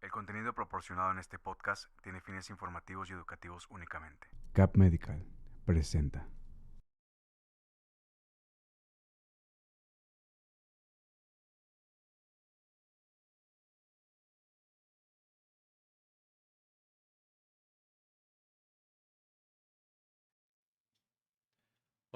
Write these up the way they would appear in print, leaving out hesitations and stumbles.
El contenido proporcionado en este podcast tiene fines informativos y educativos únicamente. Cap Medical presenta.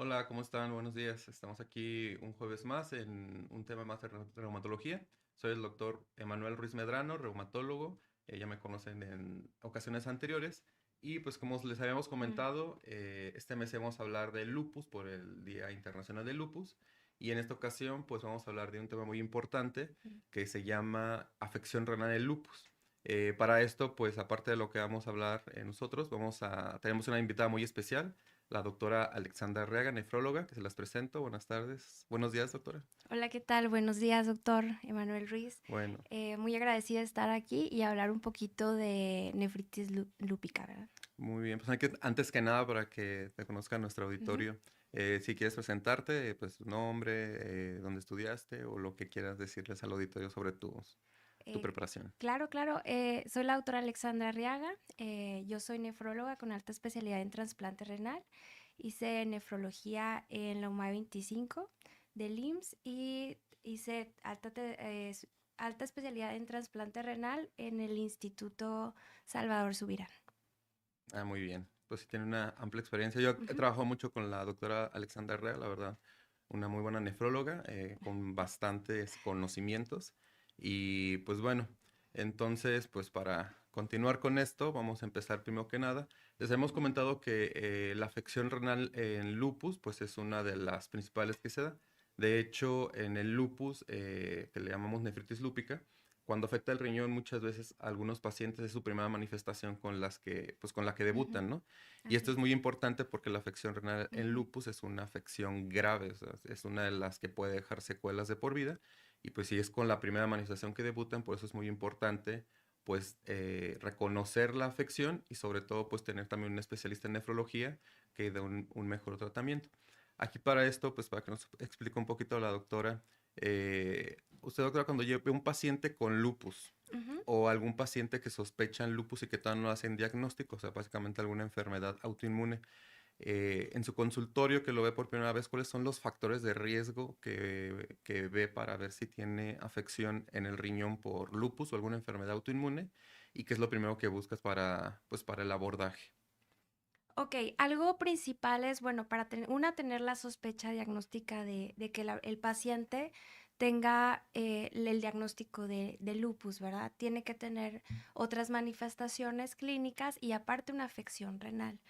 Hola, ¿cómo están? Buenos días. Estamos aquí un jueves más en un tema más de reumatología. Soy el doctor Emanuel Ruiz Medrano, reumatólogo. Ya me conocen en ocasiones anteriores. Y pues como les habíamos comentado, este mes vamos a hablar del lupus por el Día Internacional del Lupus. Y en esta ocasión pues vamos a hablar de un tema muy importante que se llama afección renal del lupus. Para esto, pues aparte de lo que vamos a hablar nosotros, tenemos una invitada muy especial, la doctora Alexandra Arriaga, nefróloga, que se las presento. Buenas tardes. Buenos días, doctora. Hola, ¿qué tal? Buenos días, doctor Emanuel Ruiz. Bueno, Muy agradecida de estar aquí y hablar un poquito de nefritis lúpica, ¿verdad? muy bien. Pues antes que nada, para que te conozca nuestro Ujú. auditorio, si quieres presentarte, pues tu nombre, dónde estudiaste o lo que quieras decirles al auditorio sobre tu Eh, preparación. claro. Soy la doctora Alexandra Arriaga. Yo soy nefróloga con alta especialidad en trasplante renal. Hice nefrología en la UMA 25 del IMSS y hice alta especialidad en trasplante renal en el Instituto Salvador Subirán. Ah, muy bien. Pues sí tiene una amplia experiencia. Yo he Ujú. trabajado mucho con la doctora Alexandra Arriaga, la verdad, una muy buena nefróloga, con bastantes conocimientos. Y pues bueno, entonces, pues para continuar con esto, vamos a empezar primero que nada. Les hemos comentado que la afección renal en lupus, pues es una de las principales que se da. De hecho, en el lupus, que le llamamos nefritis lúpica, cuando afecta el riñón, muchas veces a algunos pacientes es su primera manifestación con la que Ujú. debutan, ¿no? Y Así esto es es. muy importante porque la afección renal en Ujú. lupus es una afección grave, o sea, es una de las que puede dejar secuelas de por vida. Y pues si es con la primera manifestación que debutan, por eso es muy importante pues reconocer la afección y sobre todo pues tener también un especialista en nefrología que dé un mejor tratamiento. Aquí para esto, pues para que nos explique un poquito la doctora, usted doctora, cuando lleve un paciente con lupus Ujú. o algún paciente que sospechan lupus y que todavía no hacen diagnóstico, o sea, básicamente alguna enfermedad autoinmune, en su consultorio que lo ve por primera vez, ¿cuáles son los factores de riesgo que ve para ver si tiene afección en el riñón por lupus o alguna enfermedad autoinmune? ¿Y qué es lo primero que buscas pues, para el abordaje? Ok, algo principal es, bueno, para tener la sospecha diagnóstica de que el paciente tenga el diagnóstico de lupus, ¿verdad? Tiene que tener otras manifestaciones clínicas y aparte una afección renal.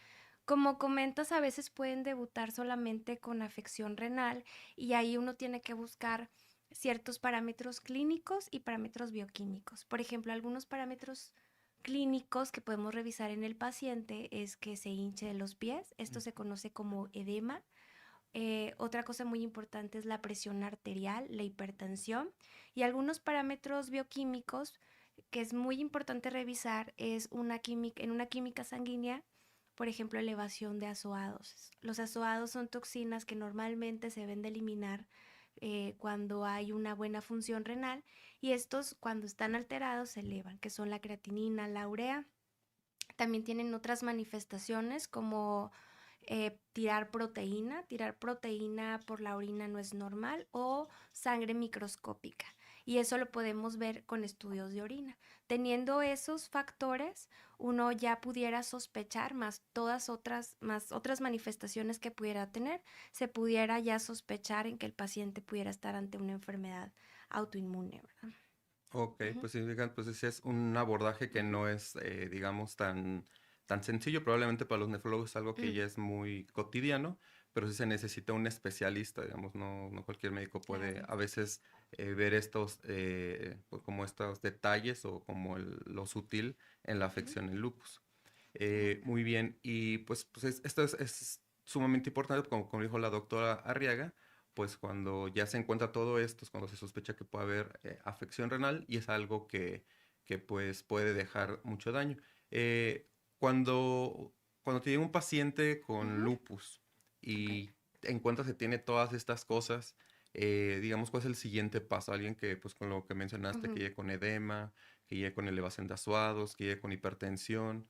Como comentas, a veces pueden debutar solamente con afección renal y ahí uno tiene que buscar ciertos parámetros clínicos y parámetros bioquímicos. Por ejemplo, algunos parámetros clínicos que podemos revisar en el paciente es que se hinche de los pies. Esto se conoce como edema. Otra cosa muy importante es la presión arterial, la hipertensión y algunos parámetros bioquímicos que es muy importante revisar es en una química sanguínea, por ejemplo, elevación de azoados. Los azoados son toxinas que normalmente se deben de eliminar cuando hay una buena función renal y estos cuando están alterados se elevan, que son la creatinina, la urea. También tienen otras manifestaciones como tirar proteína por la orina no es normal o sangre microscópica. Y eso lo podemos ver con estudios de orina. Teniendo esos factores, uno ya pudiera sospechar más otras manifestaciones que pudiera tener, se pudiera ya sospechar en que el paciente pudiera estar ante una enfermedad autoinmune, ¿verdad? Ok, Ujú, pues sí, digan, pues ese es un abordaje que ujú, no es, digamos, tan sencillo. Probablemente para los nefrólogos es algo que mm, ya es muy cotidiano, pero sí se necesita un especialista, digamos, no cualquier médico puede claro. a veces ver estos, pues, como estos detalles o como lo sutil en la Ujú, afección en lupus. claro. Muy bien, y esto es sumamente importante, como dijo la doctora Arriaga, pues cuando ya se encuentra todo esto, es cuando se sospecha que puede haber afección renal y es algo que pues puede dejar mucho daño. Eh, cuando te llega un paciente con Ujú, lupus ok. y encuentras que tiene todas estas cosas, digamos, ¿cuál es el siguiente paso? Alguien que, pues con lo que mencionaste, que Ujú. llegue con edema, que llegue con elevación de azuados, que llegue con hipertensión,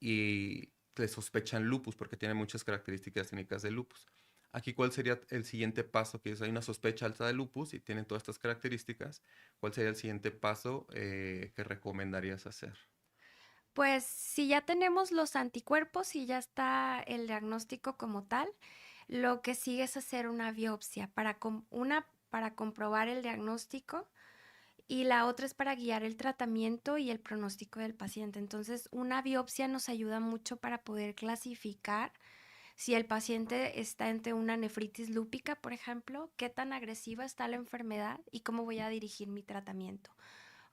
y le sospechan lupus porque tiene muchas características clínicas de lupus. Aquí, ¿cuál sería el siguiente paso? Que es, hay una sospecha alta de lupus y tienen todas estas características. ¿Cuál sería el siguiente paso que recomendarías hacer? Pues si ya tenemos los anticuerpos y ya está el diagnóstico como tal, lo que sigue es hacer una biopsia una para comprobar el diagnóstico y la otra es para guiar el tratamiento y el pronóstico del paciente. Entonces, una biopsia nos ayuda mucho para poder clasificar si el paciente está ante una nefritis lúpica, por ejemplo, qué tan agresiva está la enfermedad y cómo voy a dirigir mi tratamiento.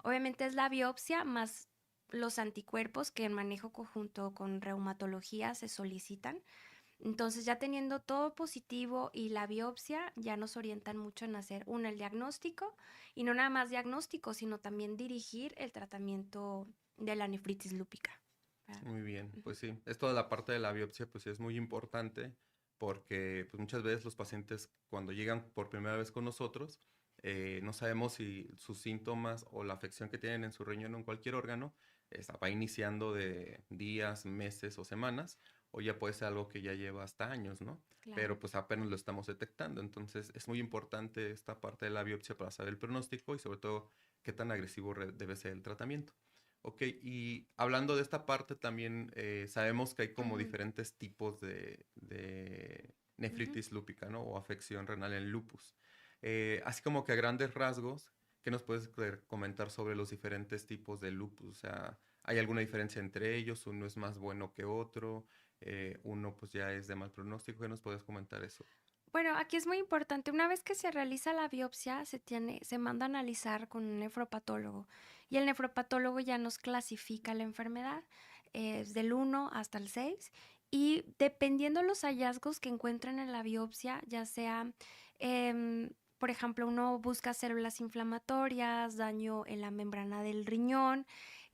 Obviamente es la biopsia más los anticuerpos que en manejo conjunto con reumatología se solicitan. Entonces, ya teniendo todo positivo y la biopsia, ya nos orientan mucho en hacer, el diagnóstico y no nada más diagnóstico, sino también dirigir el tratamiento de la nefritis lúpica. ¿Verdad? Muy bien, Ujú. pues sí, esto de la parte de la biopsia pues sí es muy importante porque pues muchas veces los pacientes cuando llegan por primera vez con nosotros no sabemos si sus síntomas o la afección que tienen en su riñón o en cualquier órgano va iniciando de días, meses o semanas o ya puede ser algo que ya lleva hasta años, ¿no? Claro. Pero pues apenas lo estamos detectando, entonces es muy importante esta parte de la biopsia para saber el pronóstico y sobre todo qué tan agresivo debe ser el tratamiento. Ok, y hablando de esta parte también sabemos que hay como Ujú, diferentes tipos de ujú. nefritis lúpica, ¿no? O afección renal en lupus. Así como que a grandes rasgos, ¿qué nos puedes comentar sobre los diferentes tipos de lupus? O sea, ¿hay alguna diferencia entre ellos? ¿Uno es más bueno que otro? ¿Uno pues ya es de mal pronóstico? ¿Qué nos puedes comentar eso? Bueno, aquí es muy importante. Una vez que se realiza la biopsia, se manda a analizar con un nefropatólogo y el nefropatólogo ya nos clasifica la enfermedad, es del 1 hasta el 6 y dependiendo los hallazgos que encuentren en la biopsia, ya sea, em, por ejemplo, uno busca células inflamatorias, daño en la membrana del riñón,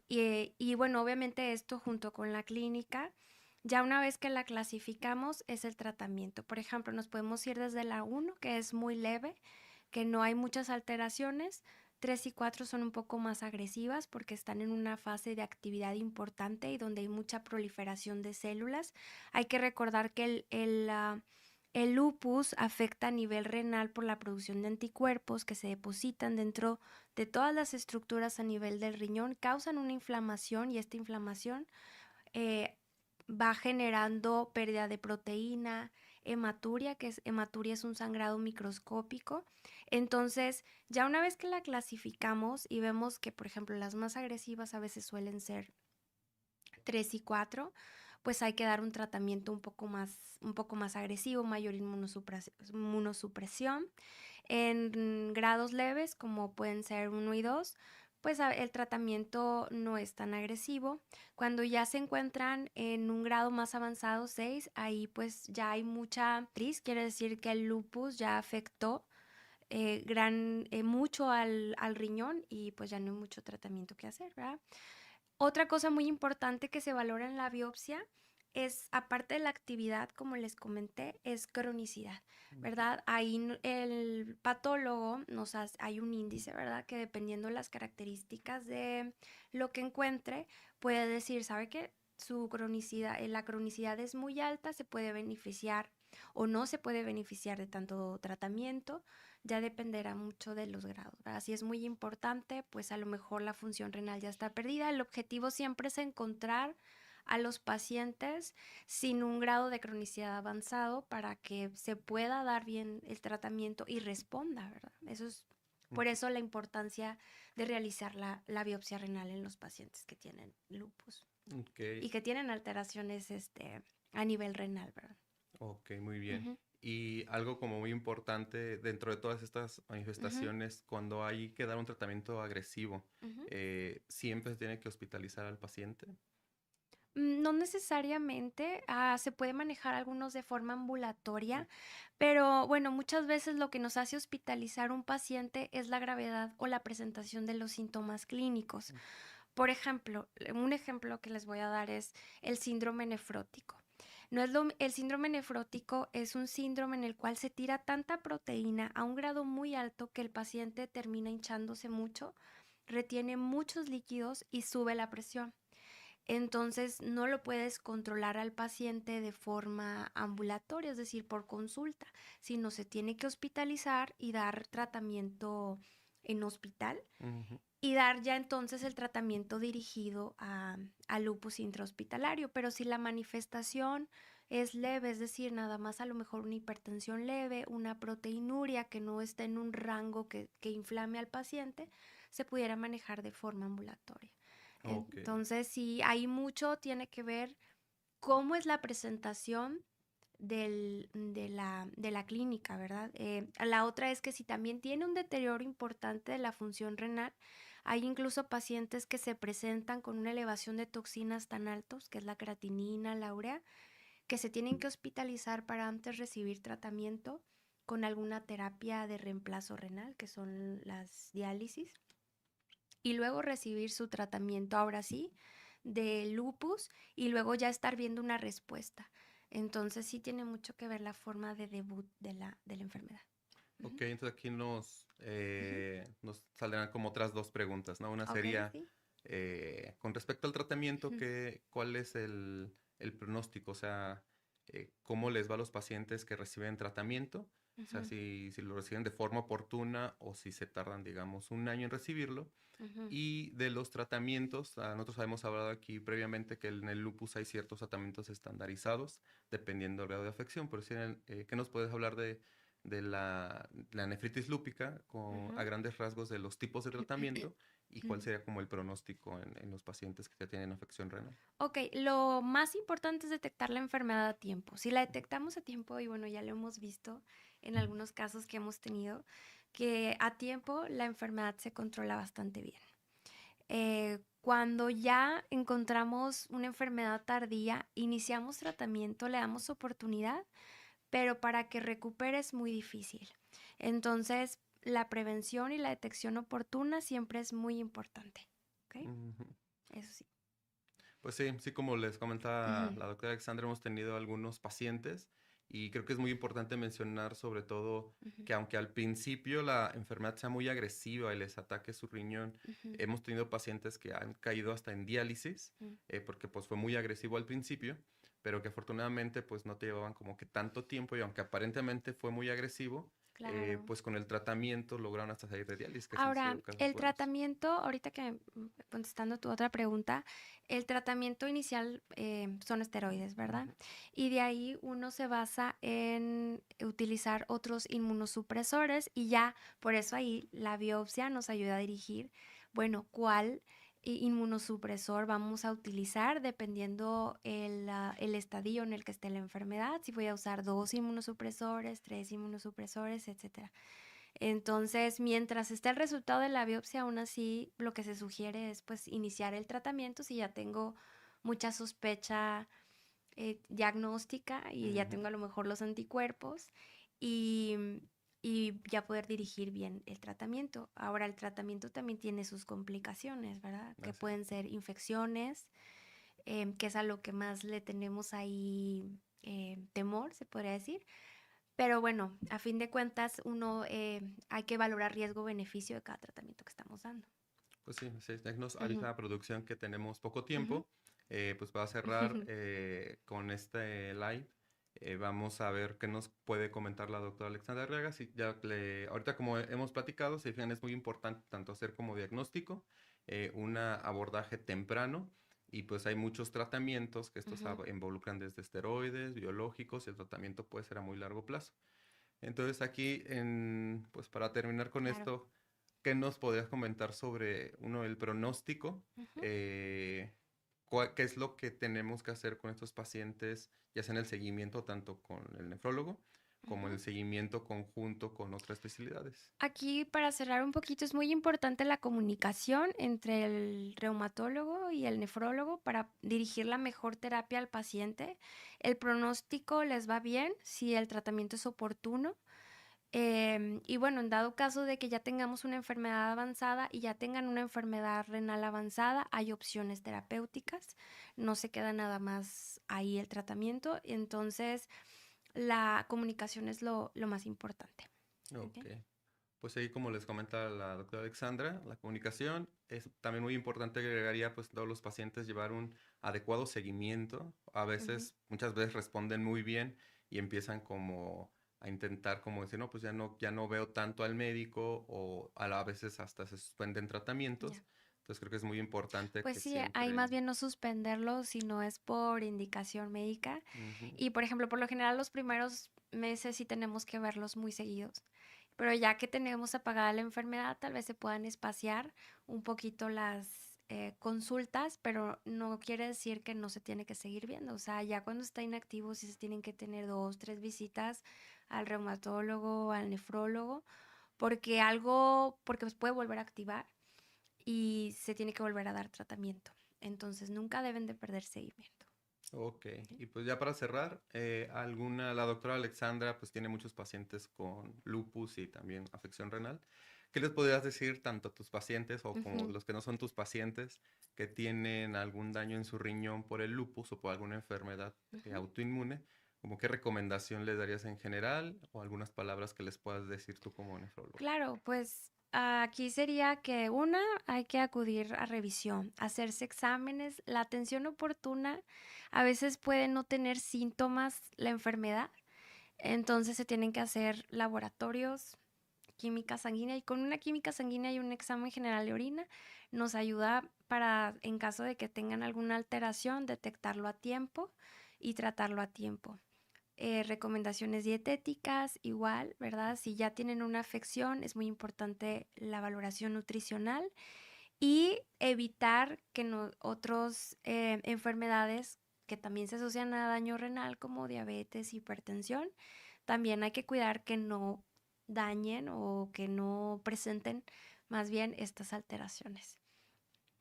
y bueno, obviamente esto junto con la clínica, ya una vez que la clasificamos es el tratamiento. Por ejemplo, nos podemos ir desde la 1, que es muy leve, que no hay muchas alteraciones. 3 y 4 son un poco más agresivas porque están en una fase de actividad importante y donde hay mucha proliferación de células. Hay que recordar que el lupus afecta a nivel renal por la producción de anticuerpos que se depositan dentro de todas las estructuras a nivel del riñón, causan una inflamación y esta inflamación eh, va generando pérdida de proteína, hematuria es un sangrado microscópico. Entonces, ya una vez que la clasificamos y vemos que, por ejemplo, las más agresivas a veces suelen ser 3 y 4, pues hay que dar un tratamiento un poco más agresivo, mayor inmunosupresión. En grados leves, como pueden ser 1 y 2, pues el tratamiento no es tan agresivo. Cuando ya se encuentran en un grado más avanzado, 6, ahí pues ya hay mucha tris, quiere decir que el lupus ya afectó mucho al riñón y pues ya no hay mucho tratamiento que hacer, ¿verdad? Otra cosa muy importante que se valora en la biopsia es, aparte de la actividad, como les comenté, es cronicidad, ¿verdad? Ahí el patólogo hay un índice, ¿verdad? Que dependiendo las características de lo que encuentre, puede decir, ¿sabe qué? Su cronicidad, la cronicidad es muy alta, se puede beneficiar o no se puede beneficiar de tanto tratamiento, ya dependerá mucho de los grados, ¿verdad? Si es muy importante, pues a lo mejor la función renal ya está perdida. El objetivo siempre es encontrar a los pacientes sin un grado de cronicidad avanzado para que se pueda dar bien el tratamiento y responda, ¿verdad? Por eso la importancia de realizar la biopsia renal en los pacientes que tienen lupus Ok, y que tienen alteraciones a nivel renal, ¿verdad? ok, muy bien. Ujú, Y algo como muy importante dentro de todas estas ujú, manifestaciones, cuando hay que dar un tratamiento agresivo, ujú. siempre se tiene que hospitalizar al paciente. No necesariamente, se puede manejar algunos de forma ambulatoria, pero bueno, muchas veces lo que nos hace hospitalizar un paciente es la gravedad o la presentación de los síntomas clínicos. Por ejemplo, un ejemplo que les voy a dar es el síndrome nefrótico. No es el síndrome nefrótico es un síndrome en el cual se tira tanta proteína a un grado muy alto que el paciente termina hinchándose mucho, retiene muchos líquidos y sube la presión. Entonces no lo puedes controlar al paciente de forma ambulatoria, es decir, por consulta, sino se tiene que hospitalizar y dar tratamiento en hospital Ujú. y dar ya entonces el tratamiento dirigido a lupus intrahospitalario. Pero si la manifestación es leve, es decir, nada más a lo mejor una hipertensión leve, una proteinuria que no está en un rango que inflame al paciente, se pudiera manejar de forma ambulatoria. Ok. Entonces, sí, ahí mucho tiene que ver cómo es la presentación de la clínica, ¿verdad? La otra es que si también tiene un deterioro importante de la función renal, hay incluso pacientes que se presentan con una elevación de toxinas tan altos, que es la creatinina, la urea, que se tienen que hospitalizar para antes recibir tratamiento con alguna terapia de reemplazo renal, que son las diálisis, y luego recibir su tratamiento, ahora sí, de lupus y luego ya estar viendo una respuesta. Entonces sí tiene mucho que ver la forma de debut de la enfermedad. Ok, Ujú, entonces aquí ujú. nos saldrán como otras dos preguntas, ¿no? Una Ok, sería, sí. con respecto al tratamiento, Ujú, ¿cuál es el pronóstico? O sea, ¿cómo les va a los pacientes que reciben tratamiento? O sea, ujú, si lo reciben de forma oportuna o si se tardan, digamos, un año en recibirlo. ujú, Y de los tratamientos, nosotros habíamos hablado aquí previamente que en el lupus hay ciertos tratamientos estandarizados, dependiendo del grado de afección, pero sí, ¿qué nos puedes hablar de la nefritis lúpica a ujú. grandes rasgos de los tipos de tratamiento y cuál sería como el pronóstico en los pacientes que ya tienen afección renal? Ok, lo más importante es detectar la enfermedad a tiempo. Si la detectamos a tiempo, y bueno, ya lo hemos visto en algunos casos que hemos tenido, que a tiempo la enfermedad se controla bastante bien. Cuando ya encontramos una enfermedad tardía, iniciamos tratamiento, le damos oportunidad, pero para que recupere es muy difícil. Entonces, la prevención y la detección oportuna siempre es muy importante. ¿Ok? Ujú. Eso sí. Pues sí, sí, como les comenta Ujú, la doctora Alexandra, hemos tenido algunos pacientes y creo que es muy importante mencionar sobre todo ujú, que aunque al principio la enfermedad sea muy agresiva y les ataque su riñón, ujú, hemos tenido pacientes que han caído hasta en diálisis ujú. porque pues fue muy agresivo al principio, pero que afortunadamente pues no te llevaban como que tanto tiempo y aunque aparentemente fue muy agresivo, Claro. pues con el tratamiento lograron hasta salir de diálisis, que sí han Ahora, sido casos el buenos. tratamiento, ahorita que contestando tu otra pregunta, el tratamiento inicial son esteroides, ¿verdad? Ujú, Y de ahí uno se basa en utilizar otros inmunosupresores y ya por eso ahí la biopsia nos ayuda a dirigir, bueno, cuál inmunosupresor vamos a utilizar dependiendo el estadio en el que esté la enfermedad, si voy a usar 2 inmunosupresores, 3 inmunosupresores, etcétera. Entonces, mientras esté el resultado de la biopsia, aún así lo que se sugiere es pues iniciar el tratamiento si ya tengo mucha sospecha diagnóstica y ya ujú. tengo a lo mejor los anticuerpos y, y ya poder dirigir bien el tratamiento. Ahora, el tratamiento también tiene sus complicaciones, ¿verdad? Que Así es. pueden ser infecciones, que es a lo que más le tenemos ahí temor, se podría decir. Pero bueno, a fin de cuentas, uno hay que valorar riesgo-beneficio de cada tratamiento que estamos dando. Pues sí, sí, ya nos Ujú, avisa la producción que tenemos poco ujú. tiempo. Pues va a cerrar con este live. Vamos a ver qué nos puede comentar la doctora Alexandra Arriaga. Si ahorita como hemos platicado, si fijan, es muy importante tanto hacer como diagnóstico, un abordaje temprano y pues hay muchos tratamientos que estos Ujú. involucran desde esteroides, biológicos y el tratamiento puede ser a muy largo plazo. Entonces aquí, pues para terminar con Claro. esto, ¿qué nos podrías comentar sobre el pronóstico? Ujú, Eh, ¿Qué es lo que tenemos que hacer con estos pacientes, ya sea en el seguimiento tanto con el nefrólogo como en ujú. el seguimiento conjunto con otras especialidades? Aquí, para cerrar un poquito, es muy importante la comunicación entre el reumatólogo y el nefrólogo para dirigir la mejor terapia al paciente. El pronóstico les va bien si el tratamiento es oportuno. Y bueno, en dado caso de que ya tengamos una enfermedad avanzada y ya tengan una enfermedad renal avanzada, hay opciones terapéuticas, no se queda nada más ahí el tratamiento, entonces la comunicación es lo más importante. Ok. ¿Ok? Pues ahí, como les comenta la doctora Alexandra, la comunicación es también muy importante. Agregaría, pues, todos los pacientes llevar un adecuado seguimiento. A Ujú. veces, muchas veces responden muy bien y empiezan como a intentar como decir, no, pues ya no veo tanto al médico, o a veces hasta se suspenden Ya. tratamientos. Entonces creo que es muy importante Pues que sí, ahí siempre... más bien no suspenderlo si no es por indicación médica. Ujú. Y por ejemplo, por lo general los primeros meses sí tenemos que verlos muy seguidos. Pero ya que tenemos apagada la enfermedad, tal vez se puedan espaciar un poquito las consultas, pero no quiere decir que no se tiene que seguir viendo. O sea, ya cuando está inactivo sí se tienen que tener 2, 3 visitas al reumatólogo, al nefrólogo, porque pues, puede volver a activar y se tiene que volver a dar tratamiento. Entonces nunca deben de perder seguimiento. Ok, y pues ya para cerrar, la doctora Alexandra pues tiene muchos pacientes con lupus y también afección renal. ¿Qué les podrías decir tanto a tus pacientes o como Ujú, los que no son tus pacientes que tienen algún daño en su riñón por el lupus o por alguna enfermedad ujú. autoinmune? ¿Como qué recomendación les darías en general o algunas palabras que les puedas decir tú como nefrólogo? Claro, pues aquí sería que hay que acudir a revisión, hacerse exámenes. La atención oportuna a veces puede no tener síntomas la enfermedad, entonces se tienen que hacer laboratorios, química sanguínea y con una química sanguínea y un examen general de orina nos ayuda para, en caso de que tengan alguna alteración, detectarlo a tiempo y tratarlo a tiempo. Recomendaciones dietéticas, igual, ¿verdad? Si ya tienen una afección, es muy importante la valoración nutricional y evitar que otras enfermedades que también se asocian a daño renal como diabetes, hipertensión, también hay que cuidar que no dañen o que no presenten más bien estas alteraciones.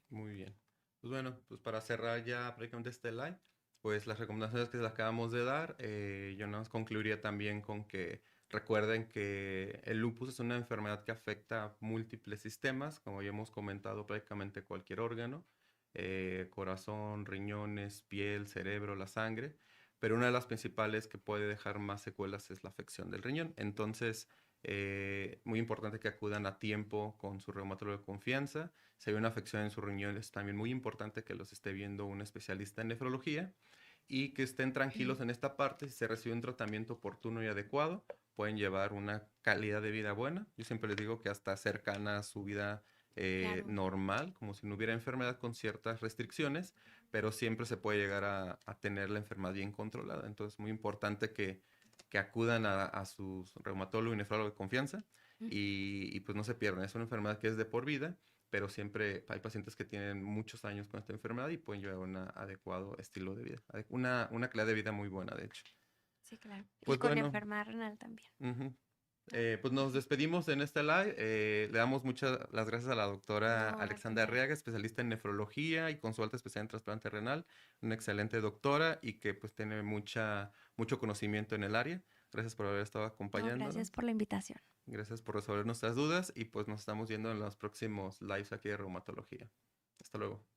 Muy bien. Pues bueno, pues para cerrar ya prácticamente este live, pues las recomendaciones que les acabamos de dar, yo nada más concluiría también con que recuerden que el lupus es una enfermedad que afecta a múltiples sistemas, como ya hemos comentado, prácticamente cualquier órgano, corazón, riñones, piel, cerebro, la sangre, pero una de las principales que puede dejar más secuelas es la afección del riñón. Entonces, muy importante que acudan a tiempo con su reumatólogo de confianza. Si hay una afección en sus riñones, también muy importante que los esté viendo un especialista en nefrología y que estén tranquilos en esta parte. Si se recibe un tratamiento oportuno y adecuado, pueden llevar una calidad de vida buena. Yo siempre les digo que hasta cercana a su vida Claro, normal, como si no hubiera enfermedad con ciertas restricciones, pero siempre se puede llegar a tener la enfermedad bien controlada. Entonces, muy importante que acudan a su reumatólogo y nefrólogo de confianza y pues no se pierdan. Es una enfermedad que es de por vida, pero siempre hay pacientes que tienen muchos años con esta enfermedad y pueden llevar un adecuado estilo de vida, una calidad de vida muy buena, de hecho. sí, claro. Y Pues con bueno, enfermedad renal también. ujú. Pues nos despedimos en este live. Le damos muchas las gracias a la doctora No, al Alexandra contrario. Arriaga, especialista en nefrología y consulta especial en trasplante renal, una excelente doctora y que pues tiene mucho conocimiento en el área. Gracias por haber estado No, gracias acompañándonos. por la invitación. Gracias por resolver nuestras dudas y pues nos estamos viendo en los próximos lives aquí de reumatología. Hasta luego.